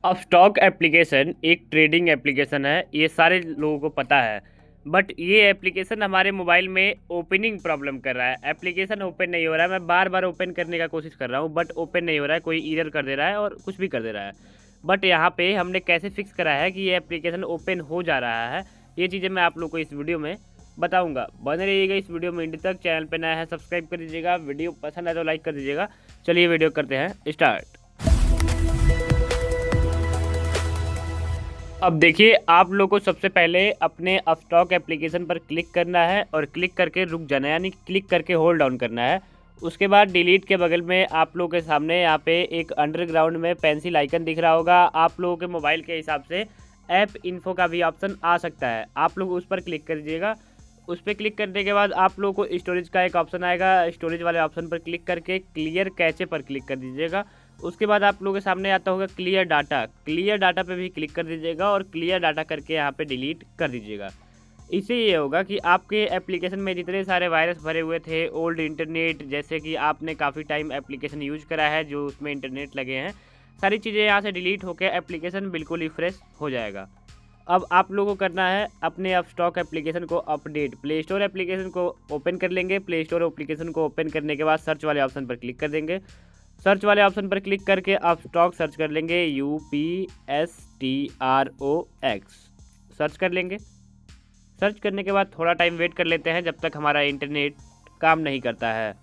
अब stock application एक trading application है, ये सारे लोगों को पता है। बट ये एप्लीकेशन हमारे मोबाइल में ओपनिंग प्रॉब्लम कर रहा है। एप्लीकेशन ओपन नहीं हो रहा है। मैं बार बार ओपन करने का कोशिश कर रहा हूँ बट ओपन नहीं हो रहा है। कोई एरर कर दे रहा है और कुछ भी कर दे रहा है। बट यहाँ पे हमने कैसे फिक्स करा है कि ये एप्लीकेशन ओपन हो जा रहा है, ये चीज़ें मैं आप लोग को इस वीडियो में बताऊँगा। बने रहिएगा इस वीडियो में एंड तक। चैनल पर नया है सब्सक्राइब कर दीजिएगा, वीडियो पसंद है तो लाइक कर दीजिएगा। चलिए वीडियो करते हैं स्टार्ट। अब देखिए, आप लोग को सबसे पहले अपने अपस्टॉक एप्लीकेशन पर क्लिक करना है और क्लिक करके रुक जाना है, यानी क्लिक करके होल्ड डाउन करना है। उसके बाद डिलीट के बगल में आप लोगों के सामने यहाँ पे एक अंडरग्राउंड में पेंसिल आइकन दिख रहा होगा। आप लोगों के मोबाइल के हिसाब से ऐप इन्फो का भी ऑप्शन आ सकता है, आप लोग उस पर क्लिक कर दीजिएगा। उस पर क्लिक करने के बाद आप लोगों को स्टोरेज का एक ऑप्शन आएगा, स्टोरेज वाले ऑप्शन पर क्लिक करके क्लियर कैचे पर क्लिक कर दीजिएगा। उसके बाद आप लोगों के सामने आता होगा क्लियर डाटा। क्लियर डाटा पे भी क्लिक कर दीजिएगा और क्लियर डाटा करके यहाँ पे डिलीट कर दीजिएगा। इससे ये होगा कि आपके एप्लीकेशन में जितने सारे वायरस भरे हुए थे, ओल्ड इंटरनेट, जैसे कि आपने काफ़ी टाइम एप्लीकेशन यूज करा है जो उसमें इंटरनेट लगे हैं, सारी चीज़ें यहाँ से डिलीट होकर एप्लीकेशन बिल्कुल ही फ्रेश हो जाएगा। अब आप लोगों को करना है अपने अपस्टॉक एप्लीकेशन को अपडेट। प्ले स्टोर एप्लीकेशन को ओपन कर लेंगे। प्ले स्टोर एप्लीकेशन को ओपन करने के बाद सर्च वाले ऑप्शन पर क्लिक कर देंगे। सर्च वाले ऑप्शन पर क्लिक करके आप स्टॉक सर्च कर लेंगे, UPSTROX सर्च कर लेंगे। सर्च करने के बाद थोड़ा टाइम वेट कर लेते हैं जब तक हमारा इंटरनेट काम नहीं करता है।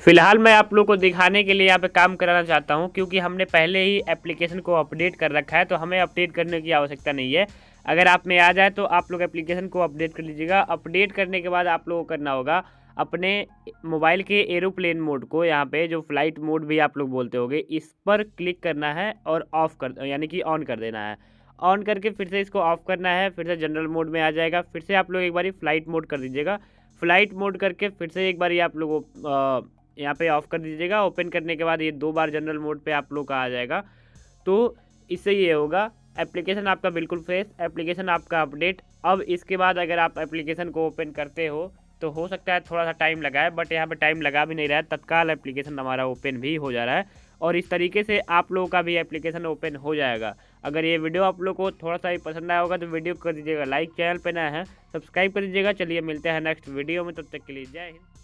फिलहाल मैं आप लोग को दिखाने के लिए यहाँ पे काम कराना चाहता हूँ, क्योंकि हमने पहले ही एप्लीकेशन को अपडेट कर रखा है तो हमें अपडेट करने की आवश्यकता नहीं है। अगर आप में आ जाए तो आप लोग एप्लीकेशन को अपडेट कर लीजिएगा। अपडेट करने के बाद आप लोगों को करना होगा अपने मोबाइल के एरोप्लेन मोड को, यहाँ पे जो फ्लाइट मोड भी आप लोग बोलते होगे, इस पर क्लिक करना है और ऑफ कर, यानी कि ऑन कर देना है। ऑन करके फिर से इसको ऑफ करना है, फिर से जनरल मोड में आ जाएगा। फिर से आप लोग एक बारी फ्लाइट मोड कर दीजिएगा। फ्लाइट मोड करके फिर से एक बारी आप लोग यहाँ पे ऑफ कर दीजिएगा। ओपन करने के बाद ये 2 बार जनरल मोड पे आप लोग का आ जाएगा। तो इससे ये होगा एप्लीकेशन आपका बिल्कुल फ्रेश, एप्लीकेशन आपका अपडेट। अब इसके बाद अगर आप एप्लीकेशन को ओपन करते हो तो हो सकता है थोड़ा सा टाइम लगाए, बट यहाँ पे टाइम लगा भी नहीं रहा है, तत्काल एप्लीकेशन हमारा ओपन भी हो जा रहा है और इस तरीके से आप लोगों का भी एप्लीकेशन ओपन हो जाएगा। अगर ये वीडियो आप लोग को थोड़ा सा ही पसंद आया होगा तो वीडियो कर दीजिएगा लाइक, चैनल पे नया है सब्सक्राइब कर दीजिएगा। चलिए मिलते हैं नेक्स्ट वीडियो में, तब तक के लिए जय हिंद।